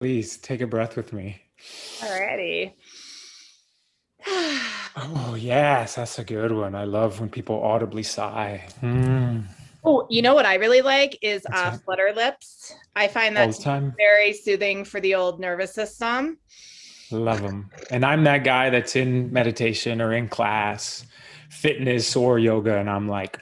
Please take a breath with me. Alrighty. Oh, yes, that's a good one. I love when people audibly sigh. Oh, you know what I really like is What's that? flutter lips. I find All that the to be time. very soothing for the old nervous system. Love them. And I'm that guy that's in meditation or in class, fitness or yoga, and I'm like,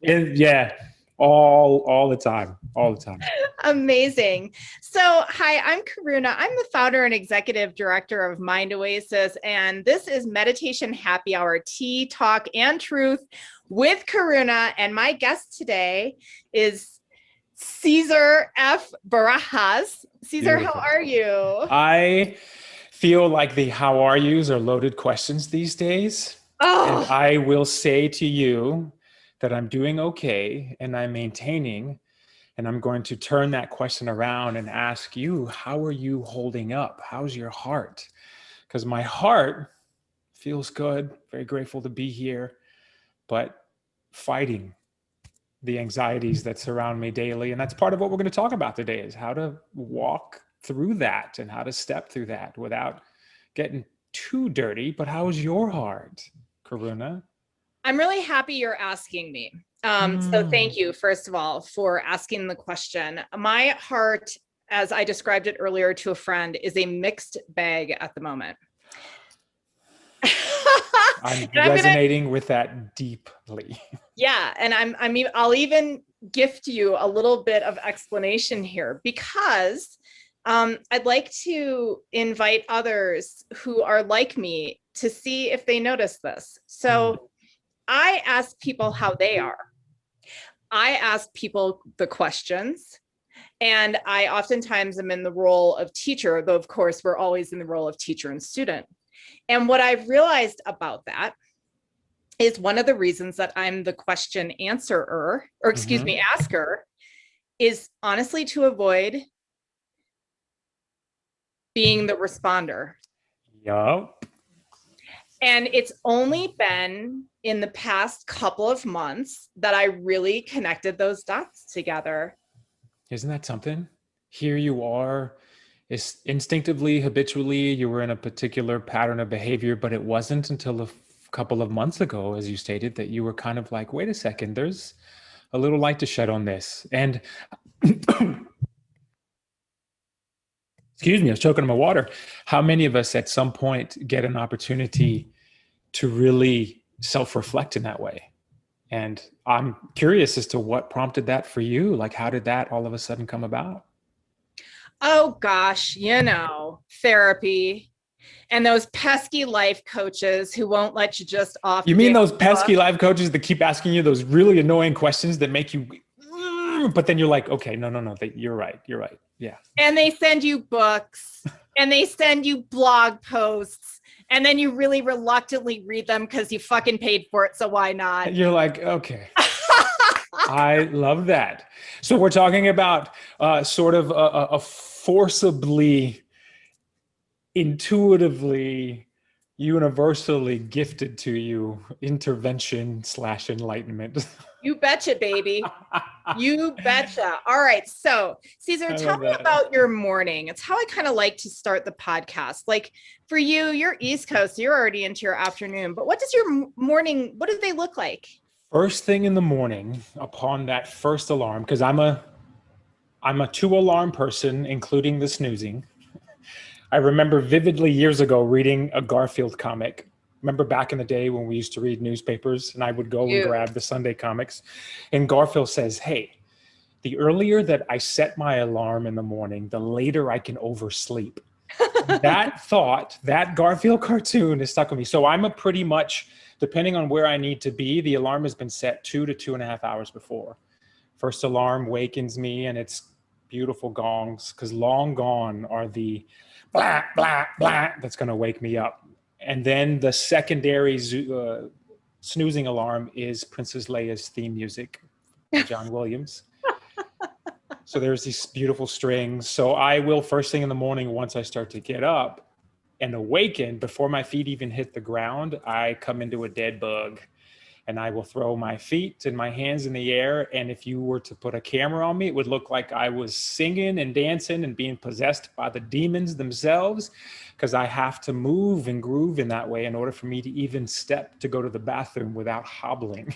yeah, all the time, all the time. Amazing. So, hi, I'm Karuna. I'm the founder and executive director of Mind Oasis, and this is Meditation Happy Hour Tea, Talk, and Truth with Karuna. And my guest today is Ceasar F. Barajas. Ceasar, how Beautiful. are you? I feel like the how are yous are loaded questions these days. And Oh, I will say to you that I'm doing okay and I'm maintaining. And I'm going to turn that question around and ask you, how are you holding up? How's your heart? Because my heart feels good, very grateful to be here, but fighting the anxieties that surround me daily. And that's part of what we're going to talk about today is how to walk through that and how to step through that without getting too dirty. But how's your heart, Karuna? I'm really happy you're asking me. So thank Mm. you, first of all, for asking the question. My heart, as I described it earlier to a friend, is a mixed bag at the moment. I'm And I'm gonna, resonating with that deeply. yeah, and I'll even gift you a little bit of explanation here because I'd like to invite others who are like me to see if they notice this. Mm. So I ask people how they are. I ask people the questions, and I oftentimes am in the role of teacher, though, of course, we're always in the role of teacher and student. And what I've realized about that is one of the reasons that I'm the question answerer, or excuse Mm-hmm. me, asker, is honestly to avoid being the responder. Yup. And it's only been in the past couple of months that I really connected those dots together. Isn't that something? Here you are, is instinctively, habitually, you were in a particular pattern of behavior, but it wasn't until a couple of months ago, as you stated, that you were kind of like, wait a second, there's a little light to shed on this. And excuse me, I was choking on my water. How many of us at some point get an opportunity to really self reflect in that way? And I'm curious as to what prompted that for you. Like, how did that all of a sudden come about? Oh gosh, therapy and those pesky life coaches who won't let you just off You the mean damn those hook. pesky life coaches that keep asking you those really annoying questions that make you, but then you're like, okay, no, you're right, you're right. Yeah. And they send you books and they send you blog posts. And then you really reluctantly read them because you fucking paid for it. So why not? You're like, okay, I love that. So we're talking about sort of a forcibly, intuitively, universally gifted to you intervention slash enlightenment. You betcha, baby. You betcha. All right. So, Ceasar, I tell love me that. about your morning. It's how I kind of like to start the podcast. Like for you, you're East Coast, you're already into your afternoon, but what does your morning, what do they look like? First thing in the morning, upon that first alarm, because I'm a two alarm person, including the snoozing. I remember vividly years ago reading a Garfield comic. Remember back in the day when we used to read newspapers and I would go and You. grab the Sunday comics. And Garfield says, hey, the earlier that I set my alarm in the morning, the later I can oversleep. That thought, that Garfield cartoon is stuck with me. So I'm a pretty much, depending on where I need to be, the alarm has been set 2 to 2.5 hours before. First alarm wakens me and it's beautiful gongs because long gone are the blah, blah, blah that's going to wake me up. And then the secondary snoozing alarm is Princess Leia's theme music by John Williams. So there's these beautiful strings. So I will, first thing in the morning, once I start to get up and awaken, before my feet even hit the ground, I come into a dead bug and I will throw my feet and my hands in the air. And if you were to put a camera on me, it would look like I was singing and dancing and being possessed by the demons themselves, because I have to move and groove in that way in order for me to even step to go to the bathroom without hobbling.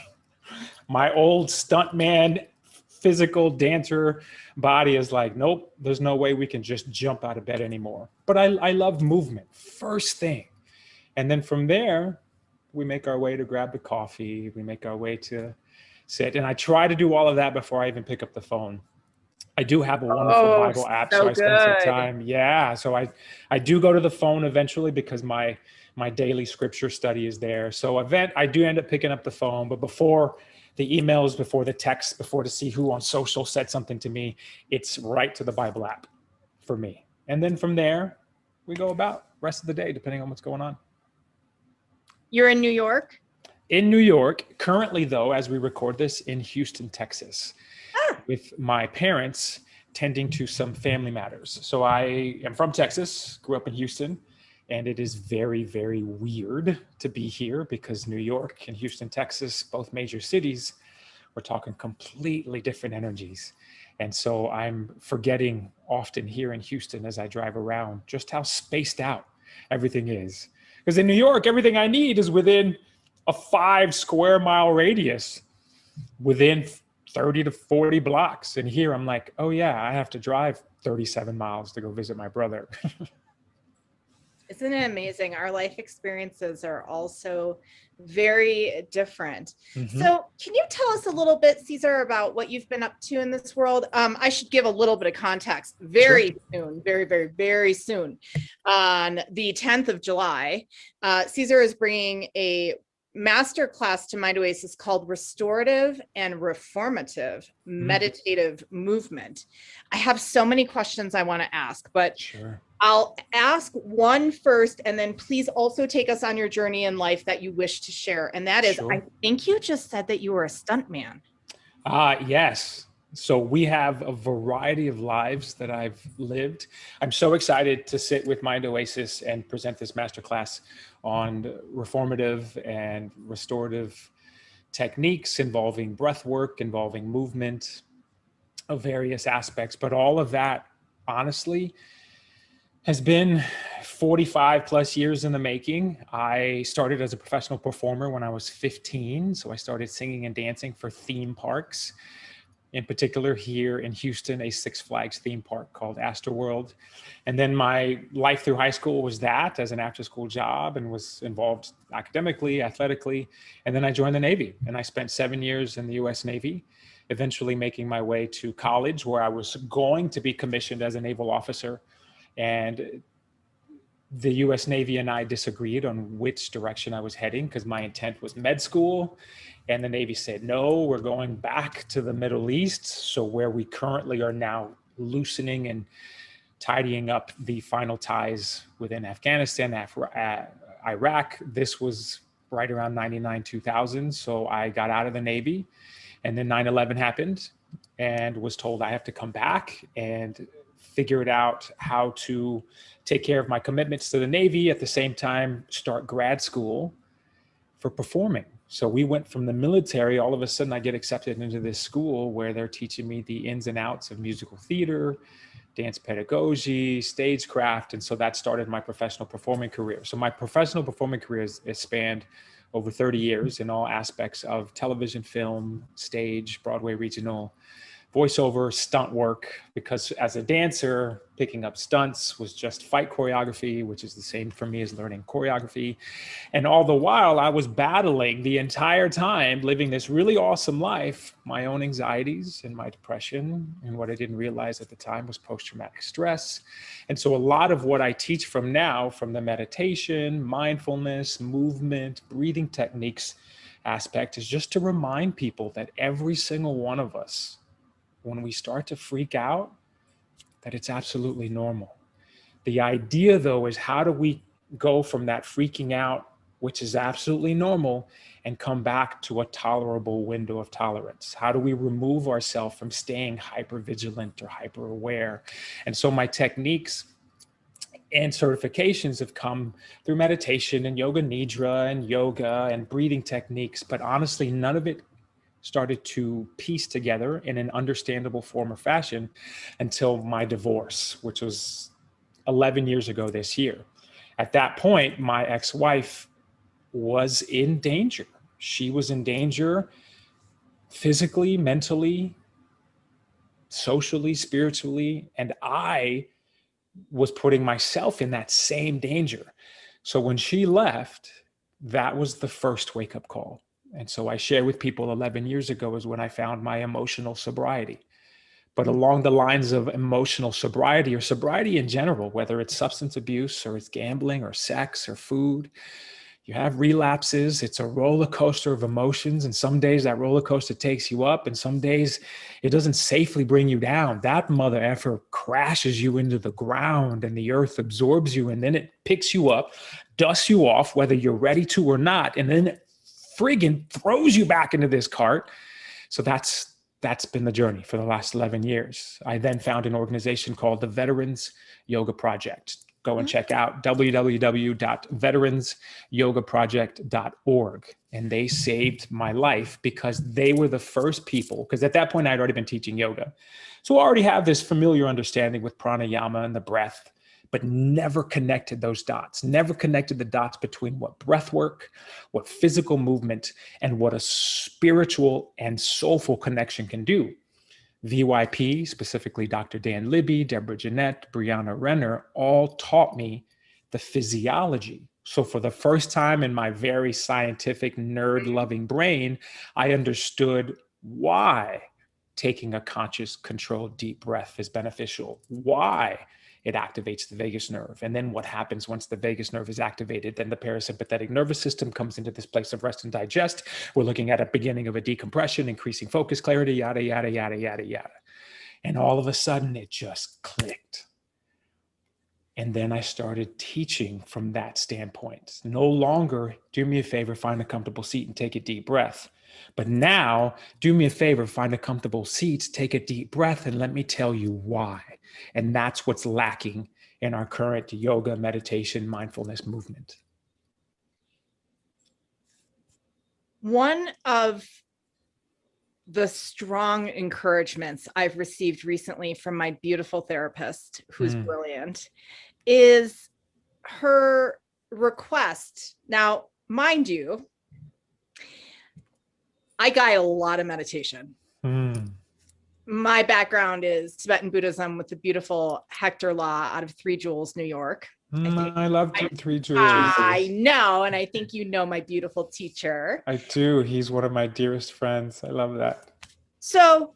My old stuntman, physical dancer body is like, nope, there's no way we can just jump out of bed anymore. But I love movement, first thing. And then from there, we make our way to grab the coffee. We make our way to sit. And I try to do all of that before I even pick up the phone. I do have a wonderful Bible app, so I spend some time. Yeah, so I do go to the phone eventually because my daily scripture study is there. So I do end up picking up the phone, but before the emails, before the texts, before to see who on social said something to me, it's right to the Bible app for me. And then from there, we go about rest of the day, depending on what's going on. You're in New York? In New York, currently though, as we record this, in Houston, Texas, with my parents tending to some family matters. So I am from Texas, grew up in Houston, and it is very, very weird to be here because New York and Houston, Texas, both major cities, we're talking completely different energies. And so I'm forgetting often here in Houston as I drive around just how spaced out everything is. Because in New York, everything I need is within a 5 square mile radius, within 30 to 40 blocks. And here I'm like, oh yeah, I have to drive 37 miles to go visit my brother. Isn't it amazing? Our life experiences are also very different. Mm-hmm. So can you tell us a little bit, Ceasar, about what you've been up to in this world? I should give a little bit of context. Very soon, very, very, very soon, on the 10th of July, Ceasar is bringing a master class to Mind Oasis called Restorative and Reformative Meditative Movement. I have so many questions I want to ask, but I'll ask one first, and then please also take us on your journey in life that you wish to share. And that is, I think you just said that you were a stuntman. Yes. So we have a variety of lives that I've lived. I'm so excited to sit with Mind Oasis and present this masterclass on reformative and restorative techniques involving breath work, involving movement of various aspects. But all of that, honestly, has been 45 plus years in the making. I started as a professional performer when I was 15. So I started singing and dancing for theme parks. In particular, here in Houston, a Six Flags theme park called Astroworld. And then my life through high school was that as an after-school job, and was involved academically, athletically. And then I joined the Navy, and I spent 7 years in the U.S. Navy, eventually making my way to college, where I was going to be commissioned as a naval officer. And the U.S. Navy and I disagreed on which direction I was heading, because my intent was med school. And the Navy said, no, we're going back to the Middle East. So where we currently are now loosening and tidying up the final ties within Afghanistan, Iraq. This was right around 99, 2000. So I got out of the Navy, and then 9/11 happened, and was told I have to come back and figure it out how to take care of my commitments to the Navy, at the same time start grad school for performing. So we went from the military, all of a sudden I get accepted into this school where they're teaching me the ins and outs of musical theater, dance pedagogy, stagecraft. And so that started my professional performing career. So my professional performing career is spanned over 30 years in all aspects of television, film, stage, Broadway, regional, voiceover, stunt work, because as a dancer, picking up stunts was just fight choreography, which is the same for me as learning choreography. And all the while I was battling the entire time, living this really awesome life, my own anxieties and my depression. And what I didn't realize at the time was post-traumatic stress. And so a lot of what I teach from now, from the meditation, mindfulness, movement, breathing techniques aspect, is just to remind people that every single one of us, when we start to freak out, that it's absolutely normal. The idea, though, is how do we go from that freaking out, which is absolutely normal, and come back to a tolerable window of tolerance? How do we remove ourselves from staying hyper vigilant or hyper aware? And so my techniques And certifications have come through meditation and yoga nidra and yoga and breathing techniques. But honestly, none of it started to piece together in an understandable form or fashion until my divorce, which was 11 years ago this year. At that point, my ex-wife was in danger. She was in danger physically, mentally, socially, spiritually, and I was putting myself in that same danger. So when she left, that was the first wake-up call. And so I share with people 11 years ago is when I found my emotional sobriety. But along the lines of emotional sobriety or sobriety in general, whether it's substance abuse or it's gambling or sex or food, you have relapses. It's a roller coaster of emotions. And some days that roller coaster takes you up, and some days it doesn't safely bring you down. That mother effer crashes you into the ground and the earth absorbs you. And then it picks you up, dusts you off, whether you're ready to or not. And then it friggin' throws you back into this cart. So that's been the journey for the last 11 years. I then found an organization called the Veterans Yoga Project. Go and check out www.veteransyogaproject.org. And they saved my life because they were the first people, because at that point I'd already been teaching yoga. So I already have this familiar understanding with pranayama and the breath, but never connected those dots, never connected the dots between what breath work, what physical movement, and what a spiritual and soulful connection can do. VYP, specifically Dr. Dan Libby, Deborah Jeanette, Brianna Renner, all taught me the physiology. So for the first time in my very scientific, nerd-loving brain, I understood why taking a conscious, controlled, deep breath is beneficial, why it activates the vagus nerve. And then what happens once the vagus nerve is activated, then the parasympathetic nervous system comes into this place of rest and digest. We're looking at a beginning of a decompression, increasing focus, clarity, yada, yada, yada, yada, yada. And all of a sudden it just clicked. And then I started teaching from that standpoint. No longer, do me a favor, find a comfortable seat and take a deep breath. But now, do me a favor, find a comfortable seat, take a deep breath, and let me tell you why. And that's what's lacking in our current yoga, meditation, mindfulness movement. One of the strong encouragements I've received recently from my beautiful therapist, who's brilliant, is her request. Now, mind you, I guide a lot of meditation. My background is Tibetan Buddhism with the beautiful Hector Law out of Three Jewels, New York. I love Three Jewels. I know, and I think you know my beautiful teacher. I do. He's one of my dearest friends. I love that. So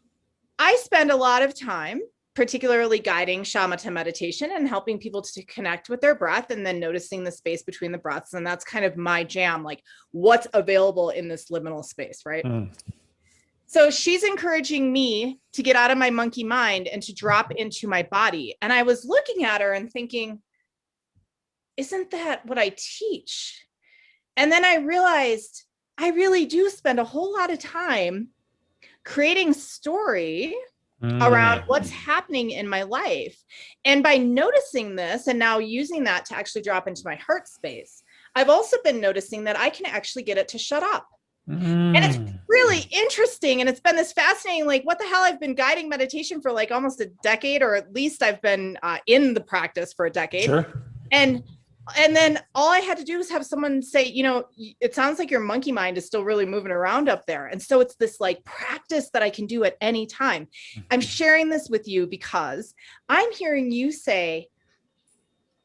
I spend a lot of time particularly guiding shamatha meditation and helping people to connect with their breath and then noticing the space between the breaths. And that's kind of my jam, like what's available in this liminal space, right? So she's encouraging me to get out of my monkey mind and to drop into my body. And I was looking at her and thinking, isn't that what I teach? And then I realized I really do spend a whole lot of time creating story around what's happening in my life. And by noticing this and now using that to actually drop into my heart space, I've also been noticing that I can actually get it to shut up. And it's really interesting. And it's been this fascinating, like what the hell, I've been guiding meditation for like almost a decade, or at least I've been in the practice for a decade. Sure. And then all I had to do was have someone say, you know, it sounds like your monkey mind is still really moving around up there. And so it's this like practice that I can do at any time. I'm sharing this with you because I'm hearing you say,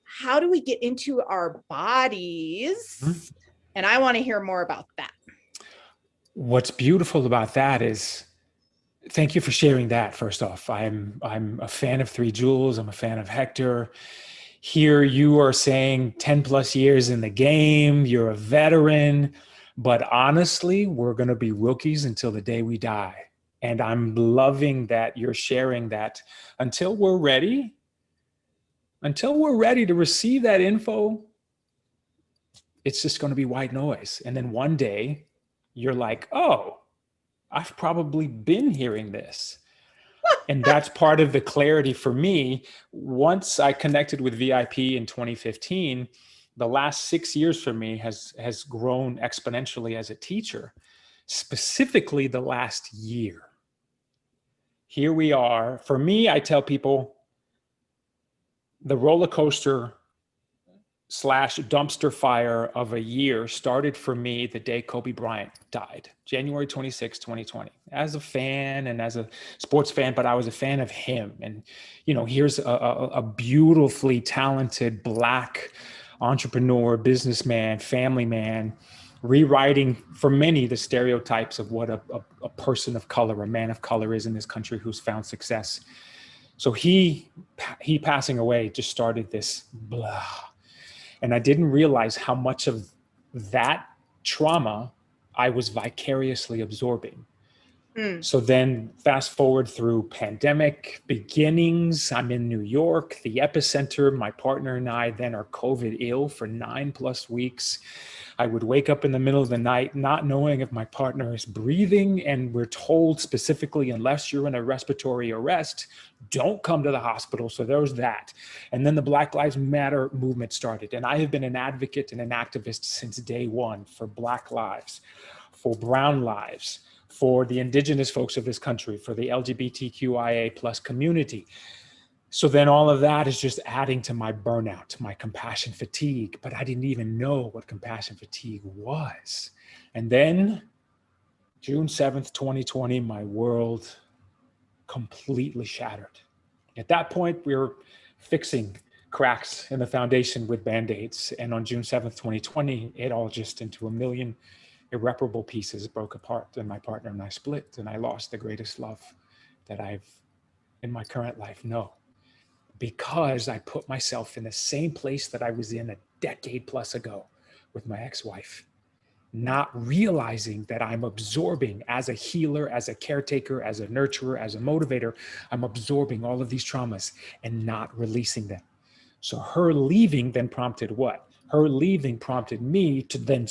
how do we get into our bodies? And I want to hear more about that. What's beautiful about that is, thank you for sharing that. First off, I'm a fan of Three Jewels. I'm a fan of Hector. Here you are saying 10 plus years in the game, you're a veteran, but honestly, we're going to be rookies until the day we die. And I'm loving that you're sharing that until we're ready to receive that info, it's just going to be white noise. And then one day you're like, oh, I've probably been hearing this. And that's part of the clarity for me. Once I connected with VIP in 2015, the last 6 years for me has grown exponentially as a teacher, specifically the last year. Here we are. For me, I tell people the roller coaster / dumpster fire of a year started for me the day Kobe Bryant died, January 26, 2020. As a fan and as a sports fan, but I was a fan of him. And, you know, here's a beautifully talented Black entrepreneur, businessman, family man, rewriting for many the stereotypes of what a person of color, a man of color is in this country who's found success. So he passing away just started this blah. And I didn't realize how much of that trauma I was vicariously absorbing. So then fast forward through pandemic beginnings, I'm in New York, the epicenter. My partner and I then are COVID ill for 9+ weeks. I would wake up in the middle of the night not knowing if my partner is breathing, and we're told specifically, unless you're in a respiratory arrest, don't come to the hospital. So there was that. And then the Black Lives Matter movement started. And I have been an advocate and an activist since day one for Black lives, for brown lives, for the indigenous folks of this country, for the LGBTQIA+ community. So then all of that is just adding to my burnout, my compassion fatigue, but I didn't even know what compassion fatigue was. And then June 7th, 2020, my world completely shattered. At that point, we were fixing cracks in the foundation with Band-Aids. And on June 7th, 2020, it all just into a million irreparable pieces broke apart, and my partner and I split, and I lost the greatest love that I've in my current life know, because I put myself in the same place that I was in a decade plus ago with my ex-wife, not realizing that I'm absorbing, as a healer, as a caretaker, as a nurturer, as a motivator, I'm absorbing all of these traumas and not releasing them. So her leaving then prompted what? Her leaving prompted me to then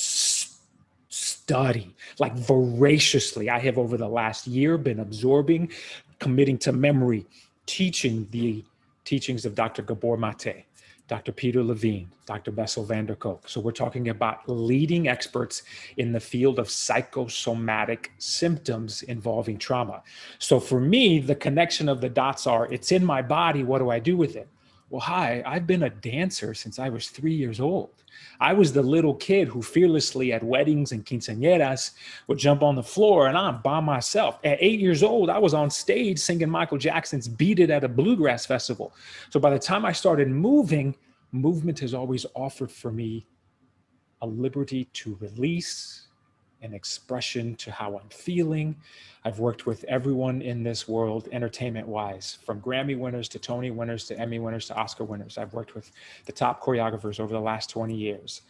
study, like voraciously. I have over the last year been absorbing, committing to memory, teaching the teachings of Dr. Gabor Mate, Dr. Peter Levine, Dr. Bessel van der Kolk. So we're talking about leading experts in the field of psychosomatic symptoms involving trauma. So for me, the connection of the dots are, it's in my body, what do I do with it? Well, hi, I've been a dancer since I was 3 years old. I was the little kid who fearlessly at weddings and quinceañeras would jump on the floor, and I'm by myself. At 8 years old, I was on stage singing Michael Jackson's Beat It at a bluegrass festival. So by the time I started moving, movement has always offered for me a liberty to release, an expression to how I'm feeling. I've worked with everyone in this world, entertainment-wise, from Grammy winners to Tony winners to Emmy winners to Oscar winners. I've worked with the top choreographers over the last 20 years.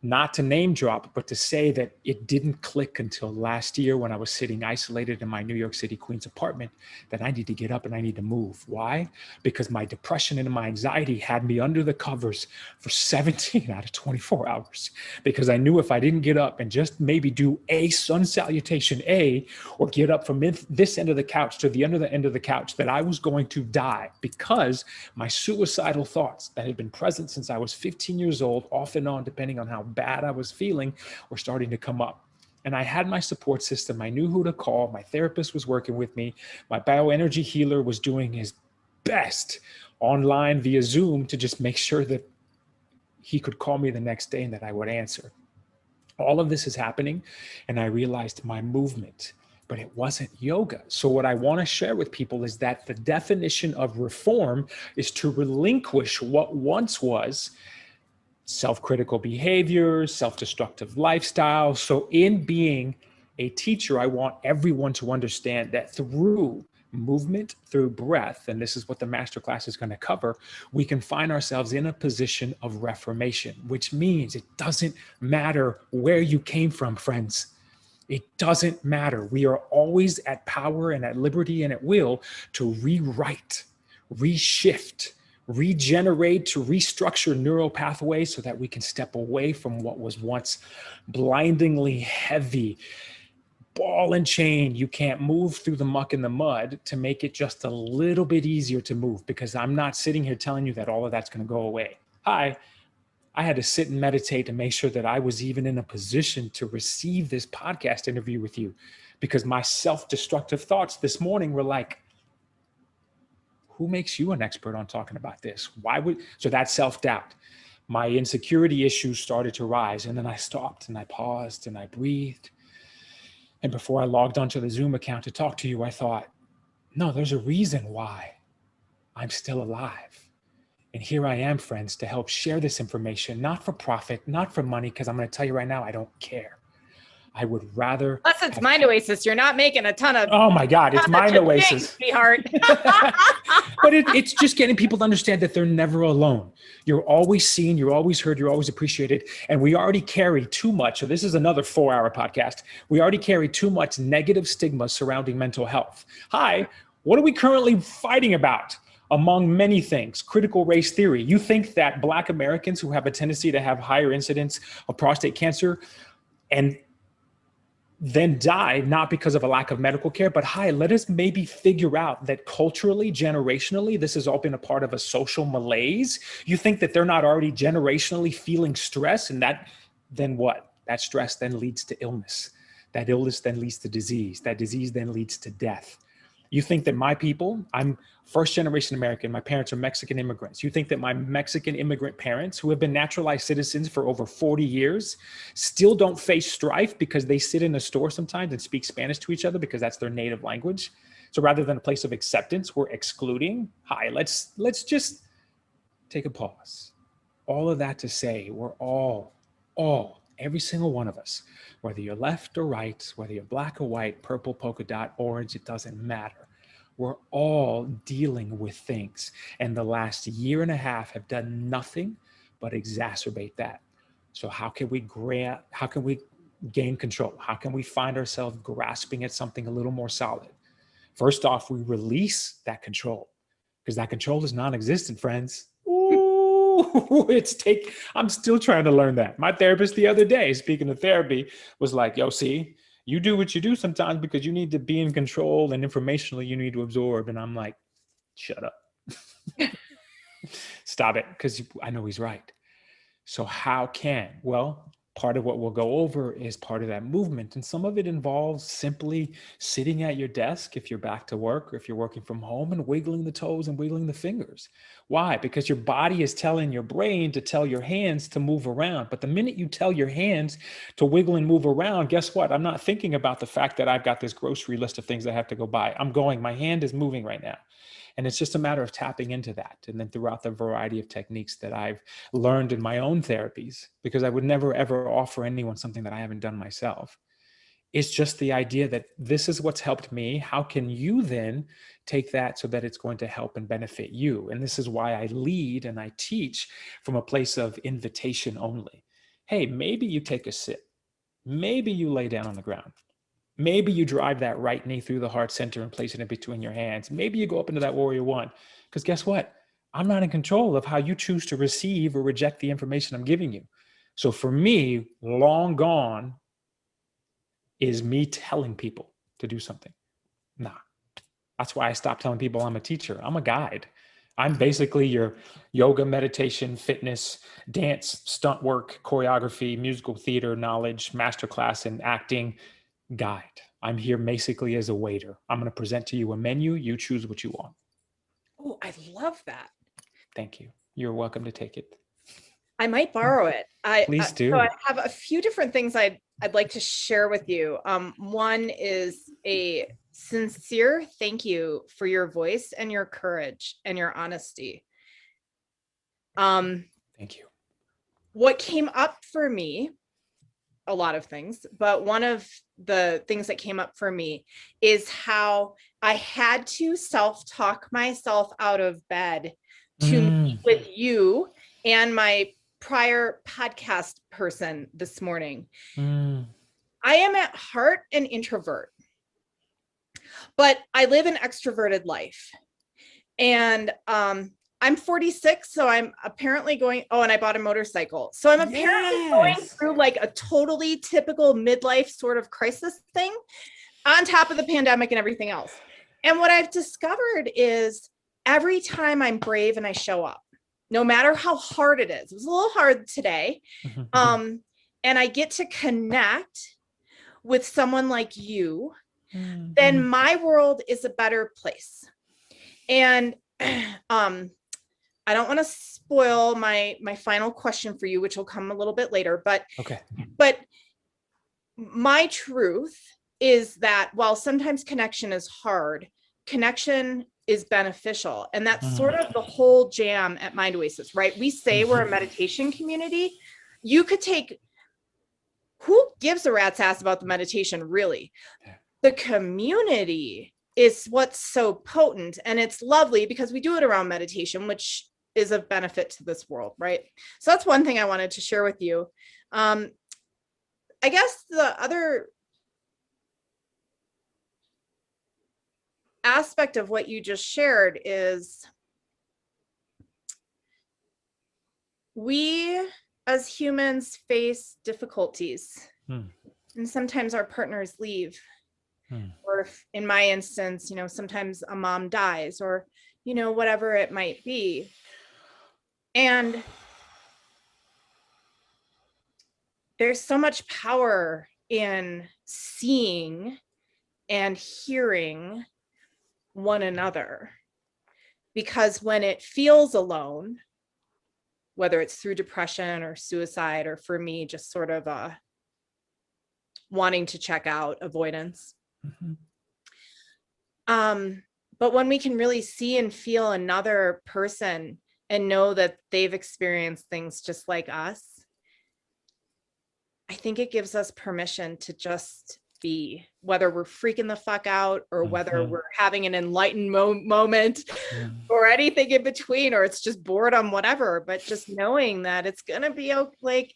Not to name drop, but to say that it didn't click until last year when I was sitting isolated in my New York City Queens apartment that I need to get up and I need to move. Why? Because my depression and my anxiety had me under the covers for 17 out of 24 hours. Because I knew if I didn't get up and just maybe do a sun salutation, or get up from this end of the couch to the other end of the couch, that I was going to die, because my suicidal thoughts that had been present since I was 15 years old, off and on, depending on how bad I was feeling, were starting to come up. And I had my support system. I knew who to call. My therapist was working with me. My bioenergy healer was doing his best online via Zoom to just make sure that he could call me the next day and that I would answer. All of this is happening, and I realized my movement, but it wasn't yoga. So what I want to share with people is that the definition of reform is to relinquish what once was self-critical behaviors, self-destructive lifestyle. So in being a teacher, I want everyone to understand that through movement, through breath, and this is what the masterclass is going to cover, we can find ourselves in a position of reformation, which means it doesn't matter where you came from, friends. It doesn't matter. We are always at power and at liberty and at will to rewrite, reshift, regenerate, to restructure neural pathways so that we can step away from what was once blindingly heavy, ball and chain. You can't move through the muck and the mud to make it just a little bit easier to move, because I'm not sitting here telling you that all of that's going to go away. Hi, I had to sit and meditate to make sure that I was even in a position to receive this podcast interview with you, because my self-destructive thoughts this morning were like, who makes you an expert on talking about this? So that self-doubt, my insecurity issues started to rise. And then I stopped and I paused and I breathed. And before I logged onto the Zoom account to talk to you, I thought, no, there's a reason why I'm still alive. And here I am, friends, to help share this information, not for profit, not for money, because I'm going to tell you right now, I don't care. I would rather. Plus, it's Mind Oasis. You're not making a ton of. Oh my God, it's Mind Oasis, sweetheart. But it's just getting people to understand that they're never alone. You're always seen, you're always heard, you're always appreciated. And we already carry too much. So this is another 4-hour podcast. We already carry too much negative stigma surrounding mental health. Hi, what are we currently fighting about? Among many things, critical race theory. You think that Black Americans who have a tendency to have higher incidence of prostate cancer and then die not because of a lack of medical care, but let us maybe figure out that culturally, generationally, this has all been a part of a social malaise. You think that they're not already generationally feeling stress, and then what? That stress then leads to illness. That illness then leads to disease. That disease then leads to death. You think that my people, I'm first generation American, my parents are Mexican immigrants. You think that my Mexican immigrant parents, who have been naturalized citizens for over 40 years, still don't face strife because they sit in a store sometimes and speak Spanish to each other because that's their native language? So rather than a place of acceptance, we're excluding. Let's just take a pause. All of that to say, we're all, every single one of us, whether you're left or right, whether you're black or white, purple, polka dot, orange, it doesn't matter. We're all dealing with things. And the last year and a half have done nothing but exacerbate that. So how can we gain control? How can we find ourselves grasping at something a little more solid? First off, we release that control, because that control is non-existent, friends. I'm still trying to learn that. My therapist the other day, speaking of therapy, was like, yo, see, you do what you do sometimes because you need to be in control, and informationally you need to absorb. And I'm like, shut up. Stop it, because I know he's right. So part of what we'll go over is part of that movement. And some of it involves simply sitting at your desk if you're back to work, or if you're working from home, and wiggling the toes and wiggling the fingers. Why? Because your body is telling your brain to tell your hands to move around. But the minute you tell your hands to wiggle and move around, guess what? I'm not thinking about the fact that I've got this grocery list of things I have to go buy. My hand is moving right now. And it's just a matter of tapping into that. And then throughout the variety of techniques that I've learned in my own therapies, because I would never, ever offer anyone something that I haven't done myself. It's just the idea that this is what's helped me. How can you then take that so that it's going to help and benefit you? And this is why I lead and I teach from a place of invitation only. Hey, maybe you take a sit. Maybe you lay down on the ground. Maybe you drive that right knee through the heart center and place it in between your hands. Maybe you go up into that warrior one, because guess what? I'm not in control of how you choose to receive or reject the information I'm giving you. So for me, long gone is me telling people to do something. Nah, that's why I stopped telling people I'm a teacher. I'm a guide. I'm basically your yoga, meditation, fitness, dance, stunt work, choreography, musical theater, knowledge, masterclass, and acting guide. I'm here basically as a waiter. I'm going to present to you a menu. You choose what you want. Oh, I love that. Thank you. You're welcome to take it. I might borrow it. Please do. So I have a few different things I'd like to share with you. One is a sincere thank you for your voice and your courage and your honesty. Thank you. What came up for me, a lot of things, but one of the things that came up for me is how I had to self-talk myself out of bed to meet with you and my prior podcast person this morning. I am at heart an introvert, but I live an extroverted life. And I'm 46, so I'm apparently going, oh, and I bought a motorcycle. So I'm apparently going through like a totally typical midlife sort of crisis thing on top of the pandemic and everything else. And what I've discovered is every time I'm brave and I show up, no matter how hard it is, it was a little hard today. And I get to connect with someone like you, then my world is a better place. And I don't want to spoil my final question for you, which will come a little bit later, but my truth is that while sometimes connection is hard, connection is beneficial. And that's sort of the whole jam at Mind Oasis, right? We say we're a meditation community. You could take, who gives a rat's ass about the meditation, really? The community is what's so potent, and it's lovely because we do it around meditation, which is of benefit to this world, right? So that's one thing I wanted to share with you. I guess the other aspect of what you just shared is we as humans face difficulties, and sometimes our partners leave. Or if, in my instance, you know, sometimes a mom dies, or, you know, whatever it might be. And there's so much power in seeing and hearing one another, because when it feels alone, whether it's through depression or suicide, or for me, just sort of wanting to check out, avoidance. But when we can really see and feel another person and know that they've experienced things just like us, I think it gives us permission to just be, whether we're freaking the fuck out or whether we're having an enlightened moment or anything in between, or it's just boredom, whatever, but just knowing that it's going to be like,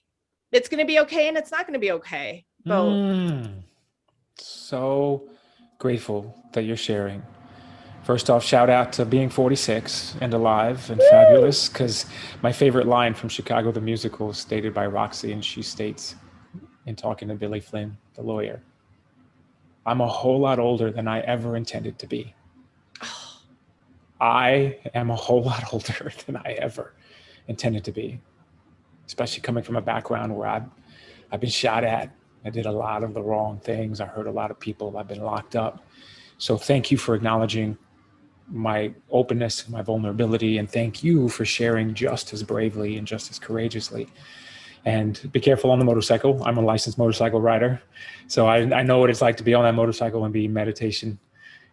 it's going to be okay and it's not going to be okay. Both. So grateful that you're sharing. First off, shout out to being 46 and alive and fabulous, because my favorite line from Chicago the Musical is stated by Roxy, and she states, in talking to Billy Flynn, the lawyer, "I'm a whole lot older than I ever intended to be." I am a whole lot older than I ever intended to be, especially coming from a background where I've been shot at. I did a lot of the wrong things. I hurt a lot of people. I've been locked up. So thank you for acknowledging my openness and my vulnerability. And thank you for sharing just as bravely and just as courageously. And be careful on the motorcycle. I'm a licensed motorcycle rider. So I know what it's like to be on that motorcycle and be in meditation,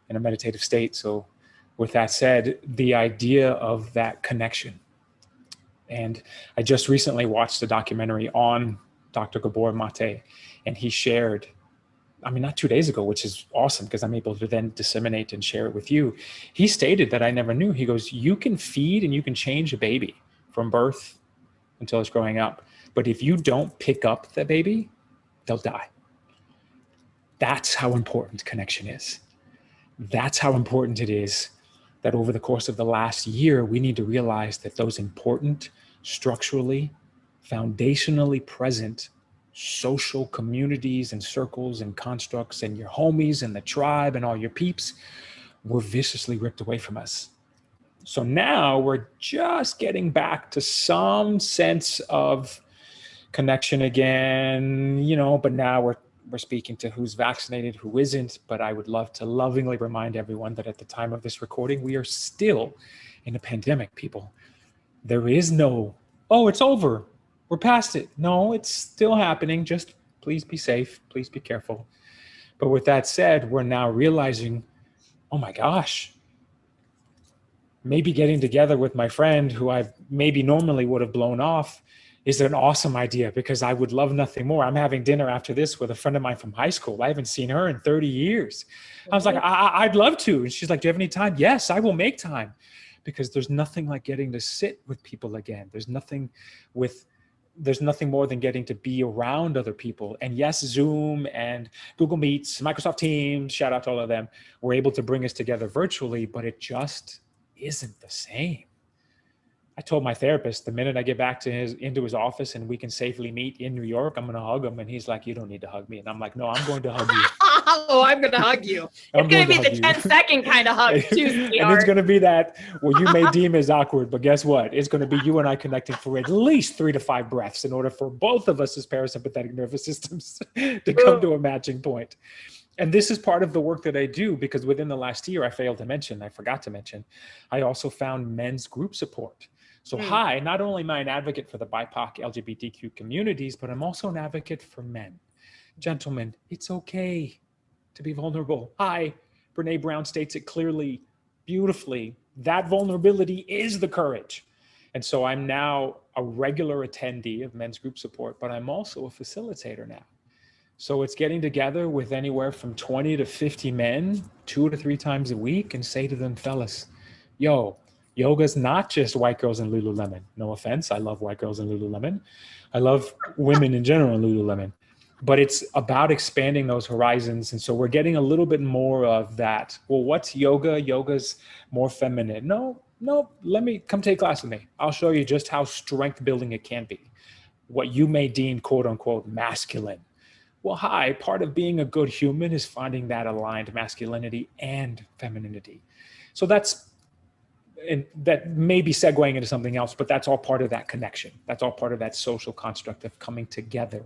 in a meditative state. So with that said, the idea of that connection. And I just recently watched a documentary on Dr. Gabor Mate, and he shared, I mean, not 2 days ago, which is awesome because I'm able to then disseminate and share it with you. He stated that I never knew. He goes, you can feed and you can change a baby from birth until it's growing up. But if you don't pick up the baby, they'll die. That's how important connection is. That's how important it is that over the course of the last year, we need to realize that those important, structurally, foundationally present social communities and circles and constructs and your homies and the tribe and all your peeps were viciously ripped away from us. So now we're just getting back to some sense of connection again, you know, but now we're speaking to who's vaccinated, who isn't. But I would love to lovingly remind everyone that at the time of this recording, we are still in a pandemic, people. There is no, oh, it's over, we're past it. No, it's still happening. Just please be safe. Please be careful. But with that said, we're now realizing, oh my gosh, maybe getting together with my friend who I maybe normally would have blown off is an awesome idea, because I would love nothing more. I'm having dinner after this with a friend of mine from high school. I haven't seen her in 30 years. I was like, I'd love to. And she's like, do you have any time? Yes, I will make time. Because there's nothing like getting to sit with people again. There's nothing more than getting to be around other people. And yes, Zoom and Google Meets, Microsoft Teams, shout out to all of them, were able to bring us together virtually, but it just isn't the same. I told my therapist the minute I get back to into his office and we can safely meet in New York, I'm going to hug him. And he's like, you don't need to hug me. And I'm like, no, I'm going to hug you. Oh, I'm going to hug you. I'm It's going going to to be the hug you. 10-second kind of hug too, And it's sweetheart. going to be that, well, you may deem as awkward, but guess what? It's going to be you and I connecting for at least 3 to 5 breaths in order for both of us as parasympathetic nervous systems to come to a matching point. And this is part of the work that I do, because within the last year, I forgot to mention, I also found men's group support. So not only am I an advocate for the BIPOC LGBTQ communities, but I'm also an advocate for men. Gentlemen, it's okay to be vulnerable. Brene Brown states it clearly, beautifully. That vulnerability is the courage. And so I'm now a regular attendee of men's group support, but I'm also a facilitator now. So it's getting together with anywhere from 20 to 50 men 2 to 3 times a week and say to them, fellas, yo, yoga's not just white girls in Lululemon. No offense, I love white girls in Lululemon. I love women in general in Lululemon. But it's about expanding those horizons. And so we're getting a little bit more of that. Well, what's yoga? Yoga's more feminine. No, let me come take a class with me. I'll show you just how strength building it can be. What you may deem quote unquote masculine. Well, part of being a good human is finding that aligned masculinity and femininity. So that may be segueing into something else, but that's all part of that connection. That's all part of that social construct of coming together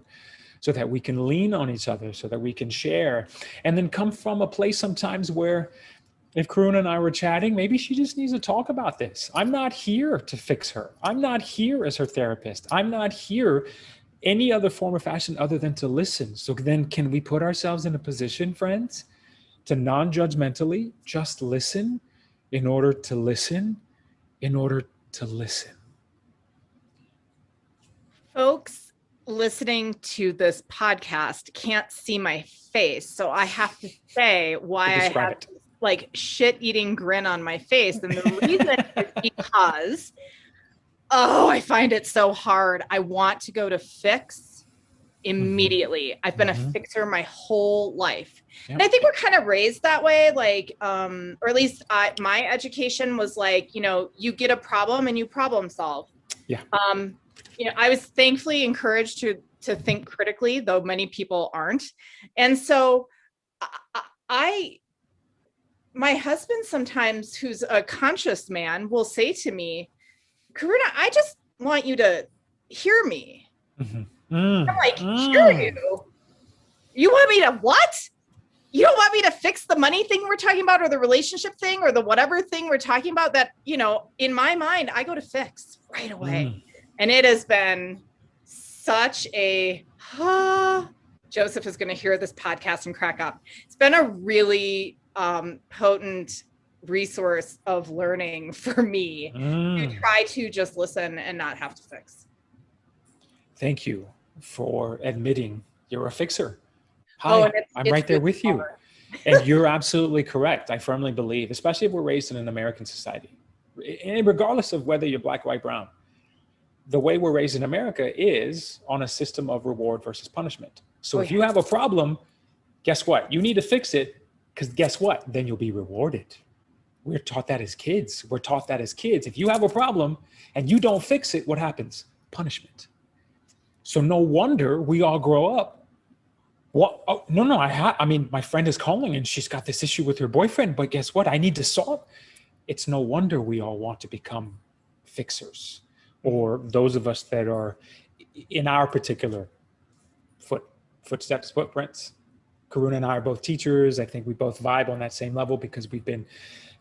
so that we can lean on each other, so that we can share, and then come from a place sometimes where if Karuna and I were chatting, maybe she just needs to talk about this. I'm not here to fix her. I'm not here as her therapist. I'm not here any other form or fashion other than to listen. So then can we put ourselves in a position, friends, to non-judgmentally just listen in order to listen, in order to listen? Folks listening to this podcast can't see my face, so I have to say why I have this, like, shit-eating grin on my face. And the reason is because I find it so hard. I want to go to fix immediately. I've been a fixer my whole life. Yep. And I think we're kind of raised that way, like, or at least my education was like, you get a problem and you problem solve. Yeah. I was thankfully encouraged to think critically, though many people aren't. And so my husband sometimes, who's a conscious man, will say to me, Karuna, I just want you to hear me. I'm like, hear you? You want me to what? You don't want me to fix the money thing we're talking about, or the relationship thing, or the whatever thing we're talking about that, in my mind, I go to fix right away. And it has been such a, Joseph is going to hear this podcast and crack up. It's been a really potent resource of learning for me to try to just listen and not have to fix. Thank you for admitting you're a fixer. I'm right there with you. And you're absolutely correct. I firmly believe, especially if we're raised in an American society, and regardless of whether you're black, white, brown, the way we're raised in America is on a system of reward versus punishment. So if you have a problem, guess what? You need to fix it, because guess what? Then you'll be rewarded. We're taught that as kids. If you have a problem and you don't fix it, what happens? Punishment. So no wonder we all grow up. What? Oh, no. I mean, my friend is calling and she's got this issue with her boyfriend, but guess what? I need to solve. It's no wonder we all want to become fixers, or those of us that are in our particular footprints. Karuna and I are both teachers. I think we both vibe on that same level because we've been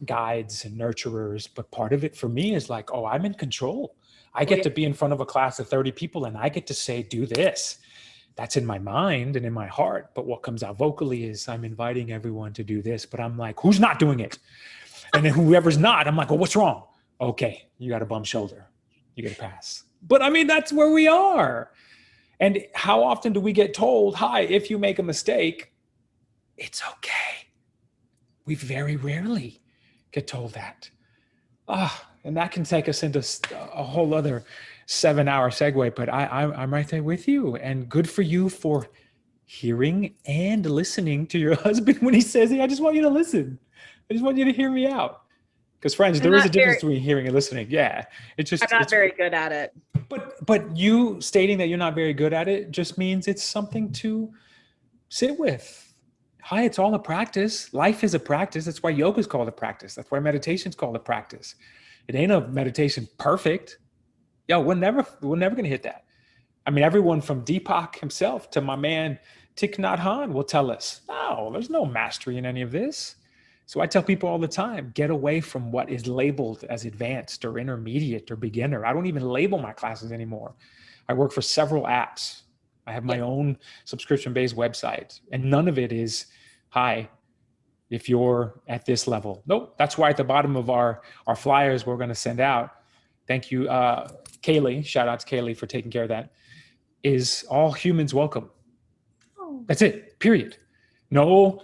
guides and nurturers. But part of it for me is like, I'm in control. I get to be in front of a class of 30 people and I get to say, do this. That's in my mind and in my heart. But what comes out vocally is I'm inviting everyone to do this. But I'm like, who's not doing it? And then whoever's not, I'm like, well, what's wrong? Okay, you got a bum shoulder. You get a pass. But I mean, that's where we are. And how often do we get told, if you make a mistake, it's okay. We very rarely get told that. And that can take us into a whole other 7-hour segue, but I'm right there with you. And good for you for hearing and listening to your husband when he says, hey, I just want you to listen. I just want you to hear me out. Because friends, I'm there is a not difference very, between hearing and listening. Yeah. It's just, I'm not it's, very good at it. but you stating that you're not very good at it just means it's something to sit with. Hi, it's all a practice. Life is a practice. That's why yoga is called a practice. That's why meditation is called a practice. It ain't a meditation perfect. Yo, we're never gonna hit that. I mean, everyone from Deepak himself to my man Thich Nhat Hanh will tell us, no, there's no mastery in any of this. So I tell people all the time, get away from what is labeled as advanced or intermediate or beginner. I don't even label my classes anymore. I work for several apps. I have my own subscription-based website, and none of it is, hi, if you're at this level. Nope. That's why at the bottom of our flyers we're going to send out, thank you, Kaylee, shout out to Kaylee for taking care of that, is all humans welcome. Oh. That's it, period. No,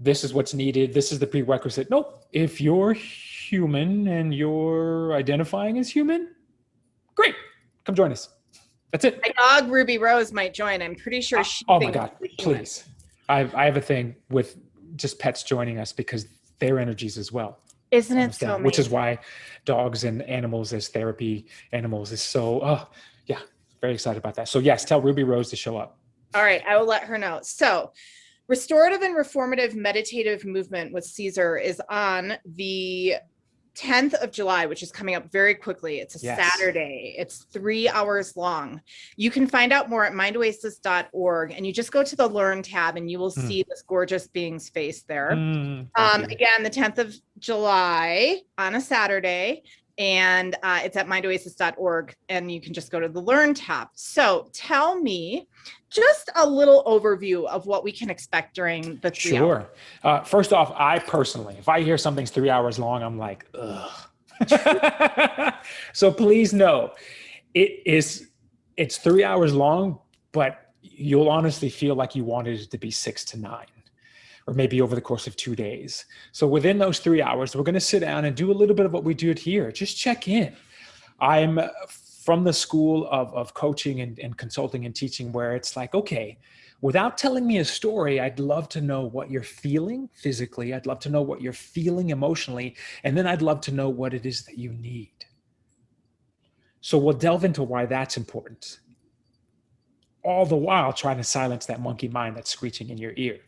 this is what's needed. This is the prerequisite. Nope. If you're human and you're identifying as human, great. Come join us. That's it. My dog Ruby Rose might join. I'm pretty sure she oh my thinks God, she's human. please. I have a thing with just pets joining us because their energies as well. Isn't it so amazing? Which is why dogs and animals as therapy animals is so, yeah, very excited about that. So yes, tell Ruby Rose to show up. All right, I will let her know. So Restorative and Reformative Meditative Movement with Ceasar is on the 10th of July, which is coming up very quickly. It's a Saturday. It's 3 hours long. You can find out more at mindoasis.org, and you just go to the Learn tab and you will see this gorgeous being's face there. Again, the 10th of July on a Saturday, and it's at mindoasis.org, and you can just go to the Learn tab. So tell me just a little overview of what we can expect during the 3 hours. Sure. First off, I personally, if I hear something's 3 hours long, I'm like, ugh. So please know, it's 3 hours long, but you'll honestly feel like you wanted it to be 6 to 9. Or maybe over the course of 2 days. So within those 3 hours, we're going to sit down and do a little bit of what we do here. Just check in. I'm from the school of coaching and consulting and teaching where it's like, okay, without telling me a story, I'd love to know what you're feeling physically. I'd love to know what you're feeling emotionally. And then I'd love to know what it is that you need. So we'll delve into why that's important. All the while trying to silence that monkey mind that's screeching in your ear.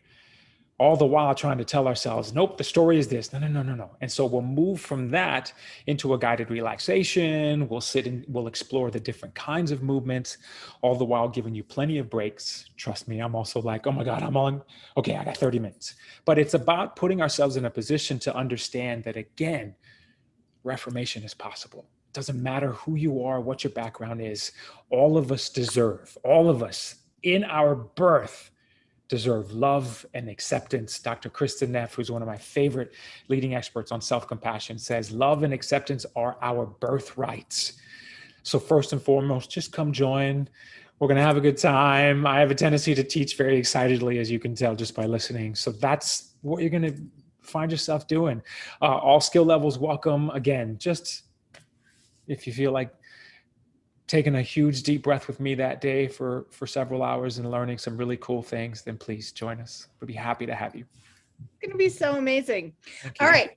All the while trying to tell ourselves, nope, the story is this. No. And so we'll move from that into a guided relaxation. We'll sit and we'll explore the different kinds of movements, all the while giving you plenty of breaks. Trust me, I'm also like, oh my God, okay, I got 30 minutes. But it's about putting ourselves in a position to understand that, again, reformation is possible. It doesn't matter who you are, what your background is. All of us in our birth, deserve love and acceptance. Dr. Kristen Neff, who's one of my favorite leading experts on self-compassion, says love and acceptance are our birthrights. So first and foremost, just come join. We're going to have a good time. I have a tendency to teach very excitedly, as you can tell just by listening. So that's what you're going to find yourself doing. All skill levels welcome. Again, just if you feel like taking a huge deep breath with me that day for several hours and learning some really cool things, then please join us. We'll be happy to have you. It's going to be so amazing. All right.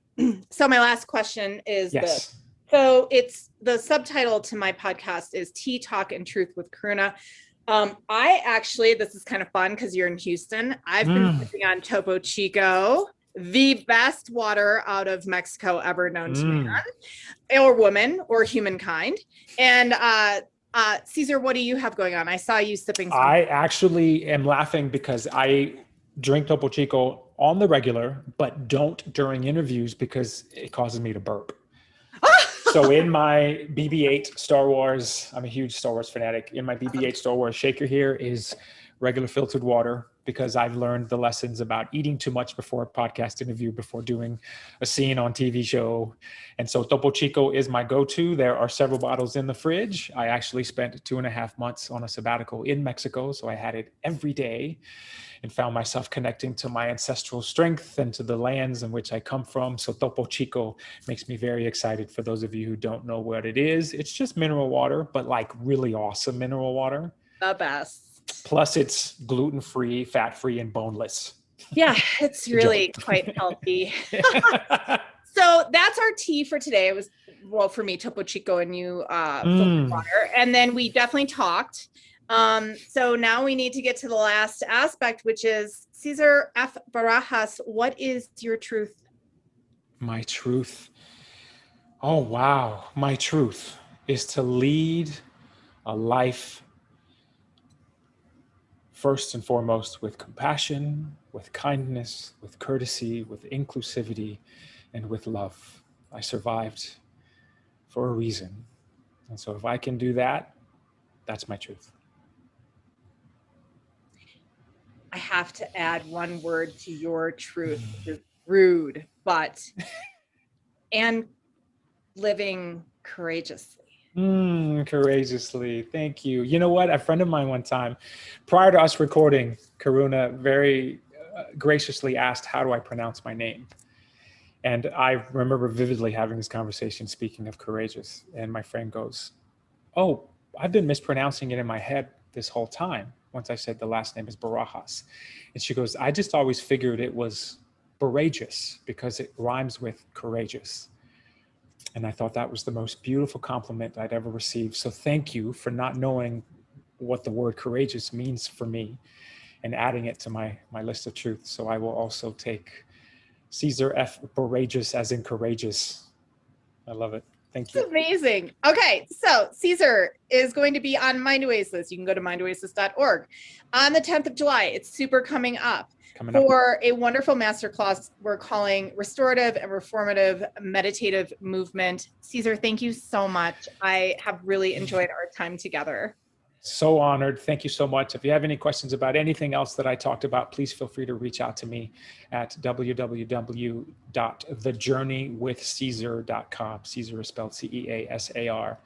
So my last question is this. So it's the subtitle to my podcast is Tea, Talk, and Truth with Karuna. This is kind of fun because you're in Houston. I've been sipping on Topo Chico, the best water out of Mexico ever known to man or woman or humankind. And Ceasar, what do you have going on? I saw you sipping something. I actually am laughing because I drink Topo Chico on the regular, but don't during interviews because it causes me to burp. So in my BB-8 Star Wars, I'm a huge Star Wars fanatic. In my BB-8 Star Wars shaker here is regular filtered water, because I've learned the lessons about eating too much before a podcast interview, before doing a scene on TV show. And so Topo Chico is my go-to. There are several bottles in the fridge. I actually spent 2.5 months on a sabbatical in Mexico, so I had it every day and found myself connecting to my ancestral strength and to the lands in which I come from. So Topo Chico makes me very excited. For those of you who don't know what it is, it's just mineral water, but like really awesome mineral water. The best. Plus it's gluten-free, fat-free, and boneless. Yeah, it's really quite healthy. So that's our tea for today. It was, well, for me, Topo Chico and you, filtered water. And then we definitely talked. So now we need to get to the last aspect, which is Ceasar F. Barajas. What is your truth? My truth. Oh, wow. My truth is to lead a life first and foremost with compassion, with kindness, with courtesy, with inclusivity, and with love. I survived for a reason. And so if I can do that, that's my truth. I have to add one word to your truth, which is rude, but and living courageously. Courageously. Thank you. You know what? A friend of mine one time, prior to us recording, Karuna very graciously asked, how do I pronounce my name? And I remember vividly having this conversation, speaking of courageous. And my friend goes, oh, I've been mispronouncing it in my head this whole time. Once I said the last name is Barajas. And she goes, I just always figured it was Barajas because it rhymes with courageous. And I thought that was the most beautiful compliment I'd ever received. So thank you for not knowing what the word courageous means for me and adding it to my list of truths. So I will also take Ceasar F. Barajas as in courageous. I love it. Thank you. It's amazing. Okay, so Ceasar is going to be on Mind Oasis. You can go to mindoasis.org on the 10th of July. It's super coming up for a wonderful masterclass we're calling Restorative and Reformative Meditative Movement. Ceasar, thank you so much. I have really enjoyed our time together. So honored. Thank you so much. If you have any questions about anything else that I talked about, please feel free to reach out to me at www.thejourneywithceasar.com. Ceasar is spelled C-E-A-S-A-R.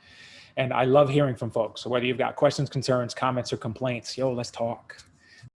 And I love hearing from folks. So whether you've got questions, concerns, comments, or complaints, let's talk.